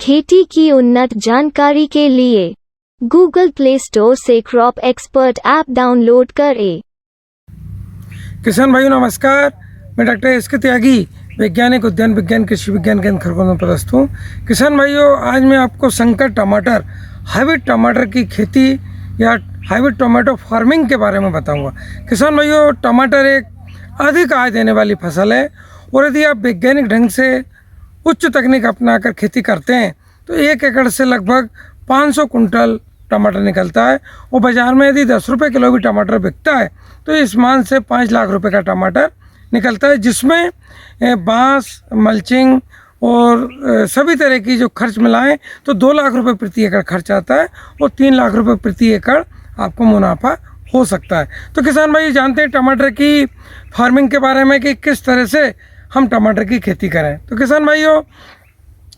खेती की उन्नत जानकारी के लिए गूगल प्ले स्टोर से क्रॉप एक्सपर्ट ऐप डाउनलोड करें। किसान भाइयों नमस्कार, मैं डॉक्टर एस के त्यागी, वैज्ञानिक उद्यान विज्ञान कृषि विज्ञान केंद्र खरगोन में पदस्थ हूँ। किसान भाइयों, आज मैं आपको संकर टमाटर, हाइब्रिड टमाटर की खेती या हाइब्रिड टोमेटो फार्मिंग के बारे में बताऊंगा। किसान भाइयों, टमाटर एक अधिक आय देने वाली फसल है और यदि आप वैज्ञानिक ढंग से उच्च तकनीक अपनाकर खेती करते हैं तो 1 एकड़ से लगभग 500 कुंटल टमाटर निकलता है और बाज़ार में यदि 10 रुपये किलो भी टमाटर बिकता है तो इस मान से 5 लाख रुपए का टमाटर निकलता है, जिसमें बांस, मल्चिंग और सभी तरह की जो खर्च मिलाएं तो 2 लाख रुपए प्रति एकड़ खर्च आता है और 3 लाख रुपए प्रति एकड़ आपको मुनाफा हो सकता है। तो किसान भाई जानते हैं टमाटर की फार्मिंग के बारे में कि किस तरह से हम टमाटर की खेती करें। तो किसान भाइयों,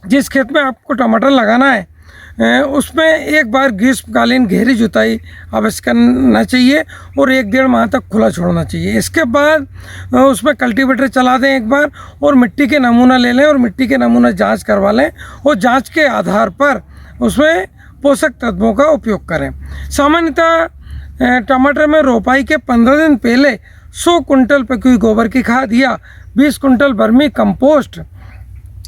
जिस खेत में आपको टमाटर लगाना है उसमें एक बार ग्रीष्मकालीन गहरी जुताई अवश्य करना चाहिए और 1-1.5 माह तक खुला छोड़ना चाहिए। इसके बाद उसमें कल्टीवेटर चला दें एक बार और मिट्टी के नमूना ले लें और मिट्टी के नमूना जांच करवा लें और जांच के आधार पर उसमें पोषक तत्वों का उपयोग करें। सामान्यतः टमाटर में रोपाई के 15 दिन पहले 100 कुंटल पकी गोबर की खाद या 20 कुंटल वर्मी कंपोस्ट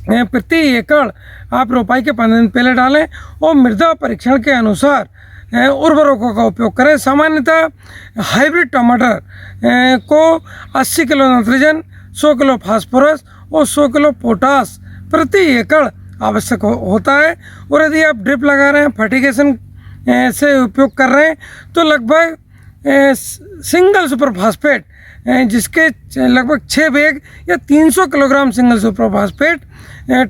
प्रति एकड़ आप रोपाई के 15 दिन पहले डालें और मृदा परीक्षण के अनुसार उर्वरकों का उपयोग करें। सामान्यतः हाइब्रिड टमाटर को 80 किलो नाइट्रोजन, 100 किलो फास्फोरस और 100 किलो पोटास प्रति एकड़ आवश्यक होता है और यदि आप ड्रिप लगा रहे हैं, फर्टिगेशन से उपयोग कर रहे हैं तो लगभग सिंगल सुपर फास्फेट जिसके लगभग 6 बैग या 300 किलोग्राम सिंगल सुपर फास्फेट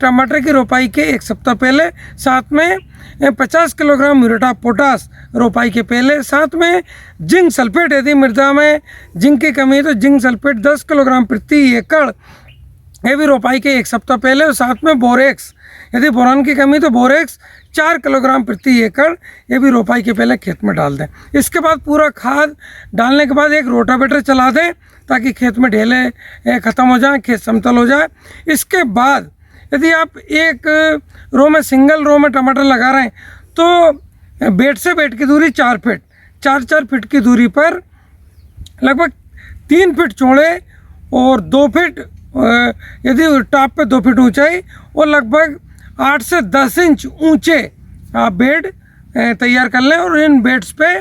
टमाटर की रोपाई के 1 सप्ताह पहले, साथ में 50 किलोग्राम म्यूरेट ऑफ पोटास रोपाई के पहले, साथ में जिंक सल्फेट यदि मृदा में जिंक की कमी है तो जिंक सल्फेट 10 किलोग्राम प्रति एकड़ ये भी रोपाई के 1 सप्ताह पहले, और साथ में बोरेक्स यदि बोरान की कमी तो बोरेक्स 4 किलोग्राम प्रति एकड़ ये भी रोपाई के पहले खेत में डाल दें। इसके बाद पूरा खाद डालने के बाद एक रोटावेटर चला दें ताकि खेत में ढेले ख़त्म हो जाए, खेत समतल हो जाए। इसके बाद यदि आप एक रो में सिंगल रो में टमाटर लगा रहे हैं तो बेड से बेड की दूरी 4 फीट, 4-4 फीट की दूरी पर लगभग 3 फीट चौड़े और 2 फीट यदि टॉप पे 2 फीट ऊंचाई और लगभग 8 से 10 इंच ऊंचे आप बेड तैयार कर लें और इन बेड्स पे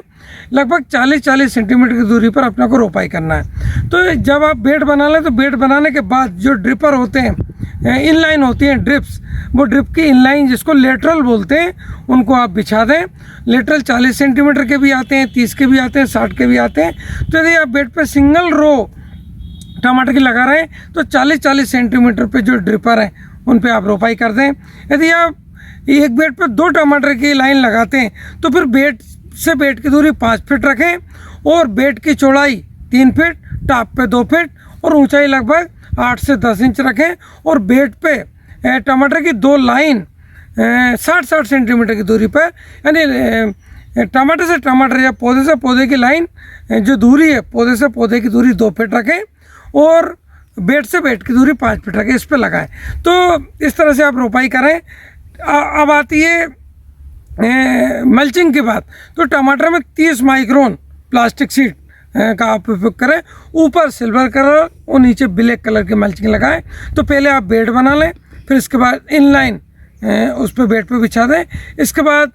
लगभग 40-40 सेंटीमीटर की दूरी पर अपने को रोपाई करना है। तो जब आप बेड बना लें तो बेड बनाने के बाद जो ड्रिपर होते हैं, इनलाइन होती हैं ड्रिप्स, वो ड्रिप की इनलाइन जिसको लेटरल बोलते हैं उनको आप बिछा दें। लेटरल 40 सेंटीमीटर के भी आते हैं, 30 के भी आते हैं, 60 के भी आते हैं। तो यदि आप बेड पे सिंगल रो टमाटर की लगा रहे हैं तो 40-40 सेंटीमीटर पे जो ड्रिपर हैं उन पे आप रोपाई कर दें। यदि आप एक बेड पे 2 टमाटर की लाइन लगाते हैं तो फिर बेड से बेड की दूरी 5 फीट रखें और बेड की चौड़ाई 3 फीट, टॉप पे 2 फीट और ऊंचाई लगभग 8 से 10 इंच रखें और बेड पे टमाटर की 2 लाइन 60-60 सेंटीमीटर की दूरी पर, यानी टमाटर से टमाटर या पौधे से पौधे की लाइन जो दूरी है, पौधे से पौधे की दूरी 2 फीट रखें और बेड से बेड की दूरी 5 फीट रखें, इस पर लगाएं। तो इस तरह से आप रोपाई करें। अब आती है मल्चिंग की बात। तो टमाटर में 30 माइक्रोन प्लास्टिक शीट का आप उपयोग करें, ऊपर सिल्वर कलर और नीचे ब्लैक कलर की मल्चिंग लगाएं। तो पहले आप बेड बना लें, फिर इसके बाद इनलाइन उस पर बेड पे बिछा दें। इसके बाद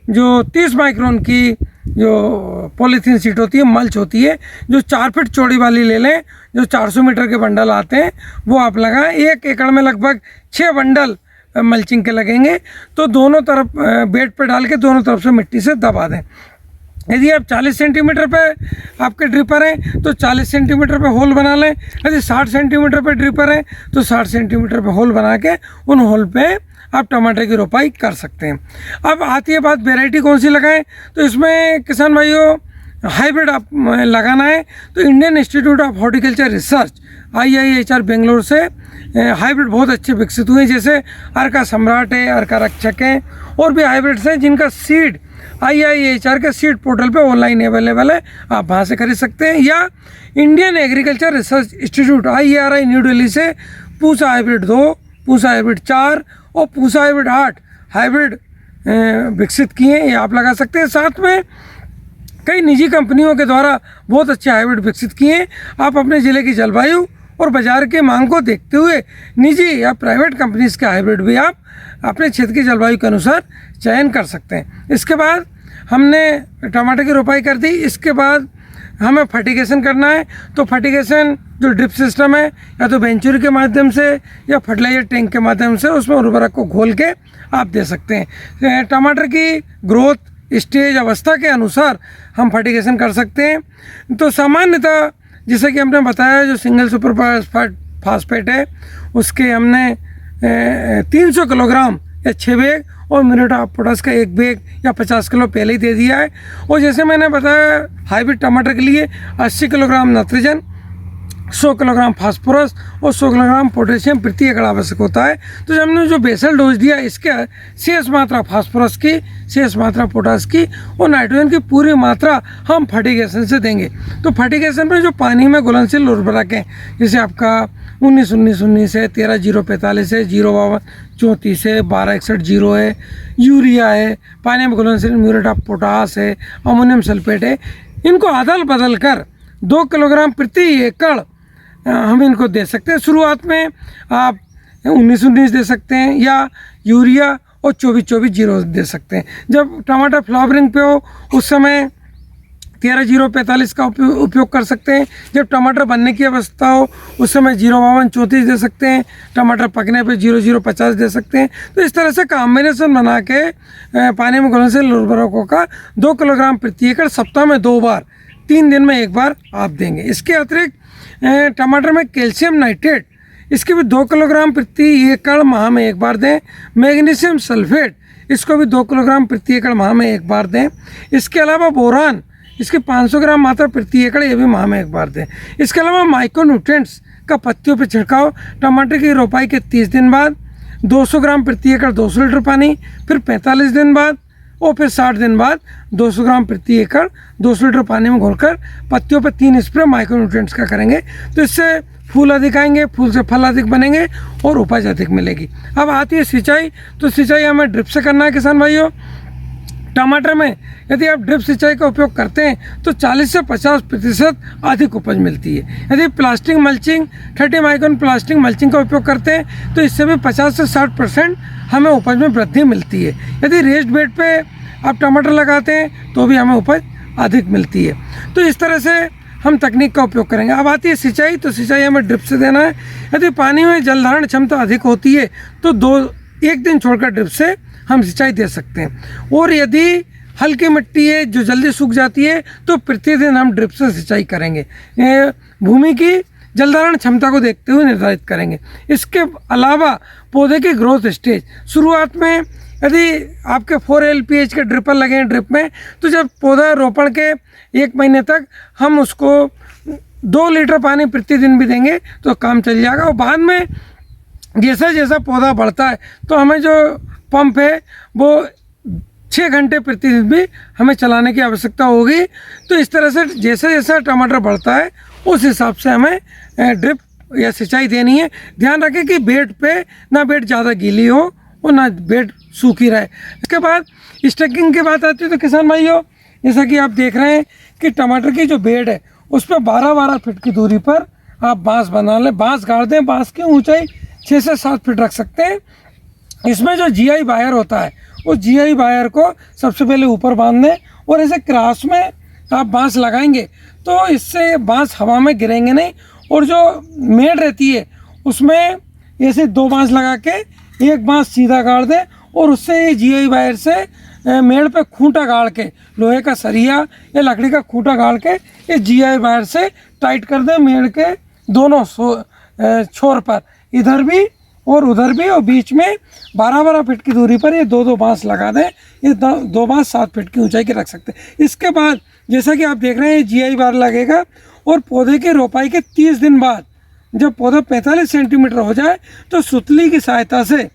जो 30 माइक्रोन की जो पॉलीथीन शीट होती है, मल्च होती है, जो 4 फीट चौड़ी वाली ले लें, जो 400 मीटर के बंडल आते हैं वो आप लगाएं। 1 एकड़ में लगभग 6 बंडल मल्चिंग के लगेंगे। तो दोनों तरफ बेड पे डाल के दोनों तरफ से मिट्टी से दबा दें। यदि आप 40 सेंटीमीटर पे आपके ड्रिपर हैं तो 40 सेंटीमीटर पे होल बना लें। यदि 60 सेंटीमीटर पे ड्रिपर हैं तो 60 सेंटीमीटर पे होल बना के उन होल पे आप टमाटर की रोपाई कर सकते हैं। अब आती है बात वैरायटी कौन सी लगाएं। तो इसमें किसान भाइयों हाइब्रिड आप लगाना है तो Indian institute of horticulture research IIHR Bangalore से हाइब्रिड बहुत अच्छे विकसित हुए हैं, जैसे अर्का सम्राट है, अर्का रक्षक है और भी हाइब्रिड्स हैं जिनका सीड IIHR के सीड पोर्टल पे ऑनलाइन अवेलेबल है, आप वहाँ से खरीद सकते हैं। या Indian agriculture research institute IARI new Delhi से पूसा हाइब्रिड 2, पूसा हाइब्रिड 4 और पूसा हाइब्रिड 8 हाइब्रिड विकसित किए हैं, ये आप लगा सकते हैं। साथ में कई निजी कंपनियों के द्वारा बहुत अच्छे हाइब्रिड विकसित किए हैं। आप अपने ज़िले की जलवायु और बाज़ार के मांग को देखते हुए निजी या प्राइवेट कंपनीज के हाइब्रिड भी आप अपने क्षेत्र की जलवायु के अनुसार चयन कर सकते हैं। इसके बाद हमने टमाटर की रोपाई कर दी। इसके बाद हमें फर्टिगेशन करना है, तो फर्टिगेशन जो ड्रिप सिस्टम है या तो वेंचुरी के माध्यम से या फर्टिलाइजर टैंक के माध्यम से उसमें उर्वरक को घोल के आप दे सकते हैं। टमाटर की ग्रोथ स्टेज अवस्था के अनुसार हम फर्टिगेशन कर सकते हैं। तो सामान्यतः जैसे कि हमने बताया, जो सिंगल सुपर फास्फेट है उसके हमने 300 किलोग्राम या 6 बैग और म्यूरेट ऑफ पोटाश का 1 बैग या 50 किलो पहले ही दे दिया है। और जैसे मैंने बताया, हाइब्रिड टमाटर के लिए 80 किलोग्राम नाइट्रोजन, 100 किलोग्राम फास्फोरस और 100 किलोग्राम पोटेशियम प्रति एकड़ आवश्यक होता है। तो जब हमने जो बेसल डोज दिया, इसके शेष मात्रा फास्फोरस की, शेष मात्रा पोटाश की और नाइट्रोजन की पूरी मात्रा हम फर्टिगेशन से देंगे। तो फर्टिगेशन में जो पानी में घुलनशील उर्वरक हैं, जैसे आपका 19-19-19 है, 13-0-45 है, 0-52-34 है, 12-61-0 है, यूरिया है, पानी में घुलनशील म्यूरेट ऑफ पोटाश है, अमोनियम सल्फेट है, इनको अदल बदल कर 2 किलोग्राम प्रति एकड़ हम इनको दे सकते हैं। शुरुआत में आप 19-19 दे सकते हैं या यूरिया और 24-24-0 दे सकते हैं। जब टमाटर फ्लावरिंग पे हो उस समय 13-0-45 का उपयोग कर सकते हैं। जब टमाटर बनने की अवस्था हो उस समय 0-52-34 दे सकते हैं। टमाटर पकने पे 0-0-50 दे सकते हैं। तो इस तरह से कॉम्बिनेशन बना के पानी में घुलनशील उर्वरकों का 2 किलोग्राम प्रति एकड़ सप्ताह में 2 बार, 3 दिन में 1 बार आप देंगे। इसके अतिरिक्त टमाटर में कैल्शियम नाइट्रेट, इसके भी 2 किलोग्राम प्रति एकड़ माह में 1 बार दें। मैग्नीशियम सल्फेट, इसको भी 2 किलोग्राम प्रति एकड़ माह में 1 बार दें। इसके अलावा बोरान, इसके 500 ग्राम मात्रा प्रति एकड़, ये भी माह में 1 बार दें। इसके अलावा माइक्रोन्यूट्रिएंट्स का पत्तियों पर छिड़काव टमाटर की रोपाई के 30 दिन बाद, 200 ग्राम प्रति एकड़ 200 लीटर पानी, फिर 45 दिन बाद और फिर 60 दिन बाद 200 ग्राम प्रति एकड़ 200 लीटर पानी में घोलकर पत्तियों पर 3 स्प्रे माइक्रोन्यूट्रिएंट्स का करेंगे। तो इससे फूल अधिक आएंगे, फूल से फल अधिक बनेंगे और उपज अधिक मिलेगी। अब आती है सिंचाई। तो सिंचाई हमें ड्रिप से करना है किसान भाइयों। टमाटर में यदि आप ड्रिप सिंचाई का उपयोग करते हैं तो 40 से 50% अधिक उपज मिलती है। यदि plastic mulching 30 micron plastic mulching का उपयोग करते हैं तो इससे भी 50 से 60% हमें उपज में वृद्धि मिलती है। यदि रेस्ड बेड पे आप टमाटर लगाते हैं तो भी हमें उपज अधिक मिलती है। तो इस तरह से हम तकनीक का उपयोग करेंगे। अब आती है सिंचाई। तो सिंचाई हमें ड्रिप से देना है। यदि पानी में जल धारण क्षमता अधिक होती है तो 1 दिन छोड़कर ड्रिप से हम सिंचाई दे सकते हैं। और यदि हल्की मिट्टी है जो जल्दी सूख जाती है तो प्रतिदिन हम ड्रिप से सिंचाई करेंगे। भूमि की जलधारण क्षमता को देखते हुए निर्धारित करेंगे। इसके अलावा पौधे की ग्रोथ स्टेज, शुरुआत में यदि आपके 4 LPH के ड्रिपर लगे हैं ड्रिप में, तो जब पौधा रोपण के 1 महीने तक हम उसको 2 लीटर पानी प्रतिदिन भी देंगे तो काम चल जाएगा। और बाद में जैसा जैसा पौधा बढ़ता है तो हमें जो पंप है वो 6 घंटे प्रतिदिन भी हमें चलाने की आवश्यकता होगी। तो इस तरह से जैसा जैसा टमाटर बढ़ता है उस हिसाब से हमें ड्रिप या सिंचाई देनी है। ध्यान रखें कि बेड पे ना बेड ज़्यादा गीली हो और ना बेड सूखी रहे। इसके बाद स्टैकिंग की बात आती है। तो किसान भाइयों, जैसा कि आप देख रहे हैं कि टमाटर की जो बेड है उस पर 12-12 फीट की दूरी पर आप बांस बना लें, बांस गाड़ दें। बांस की ऊंचाई 6 से 7 फीट रख सकते हैं। इसमें जो GI वायर होता है उस GI वायर को सबसे पहले ऊपर बांध दें और ऐसे क्रॉस में आप बांस लगाएंगे तो इससे बांस हवा में गिरेंगे नहीं। और जो मेड़ रहती है उसमें ऐसे 2 बांस लगा के 1 बांस सीधा गाड़ दें और उससे ये GI वायर से मेड़ पे खूंटा गाड़ के, लोहे का सरिया या लकड़ी का खूंटा गाड़ के इस GI वायर से टाइट कर दें मेड़ के दोनों छोर पर, इधर भी और उधर भी। और बीच में 12-12 फीट की दूरी पर ये 2-2 बांस लगा दें। ये 2 बांस 7 फीट की ऊंचाई के रख सकते हैं। इसके बाद जैसा कि आप देख रहे हैं GI वायर लगेगा और पौधे की रोपाई के 30 दिन बाद जब पौधा 45 सेंटीमीटर हो जाए तो सुतली की सहायता से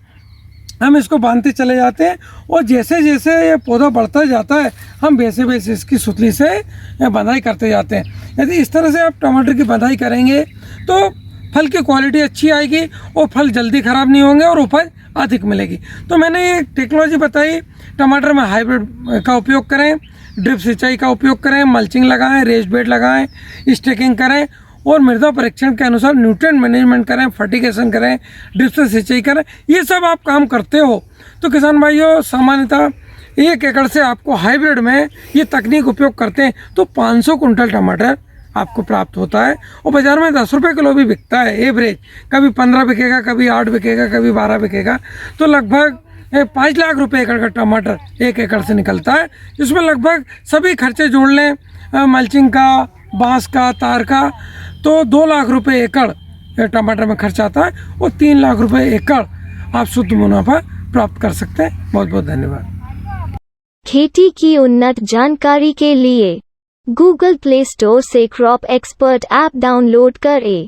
हम इसको बांधते चले जाते हैं। और जैसे जैसे ये पौधा बढ़ता जाता है हम वैसे वैसे इसकी सुतली से बंधाई करते जाते हैं। यदि इस तरह से आप टमाटर की बंधाई करेंगे तो फल की क्वालिटी अच्छी आएगी और फल जल्दी ख़राब नहीं होंगे और उपज अधिक मिलेगी। तो मैंने ये टेक्नोलॉजी बताई, टमाटर में हाइब्रिड का उपयोग करें, ड्रिप सिंचाई का उपयोग करें, मल्चिंग लगाएं, रेस्ड बेड लगाएं, स्टेकिंग करें और मृदा परीक्षण के अनुसार न्यूट्रिएंट मैनेजमेंट करें, फर्टिगेशन करें, ड्रिप से सिंचाई करें। ये सब आप काम करते हो तो किसान भाइयों सामान्यतः 1 एकड़ से आपको हाइब्रिड में ये तकनीक उपयोग करते हैं तो 500 कुंटल टमाटर आपको प्राप्त होता है और बाज़ार में 10 रुपये किलो भी बिकता है एवरेज। कभी 15 बिकेगा, कभी 8 बिकेगा, कभी 12 बिकेगा। तो लगभग 5 लाख रुपए एकड़ का टमाटर 1 एकड़ से निकलता है, जिसमें लगभग सभी खर्चे जोड़ लें, मल्चिंग का, बांस का, तार का, तो 2 लाख रुपए एकड़ टमाटर में खर्च आता है और 3 लाख रुपए एकड़ आप शुद्ध मुनाफा प्राप्त कर सकते हैं। बहुत बहुत धन्यवाद। खेती की उन्नत जानकारी के लिए गूगल प्ले स्टोर से क्रॉप एक्सपर्ट ऐप डाउनलोड करें।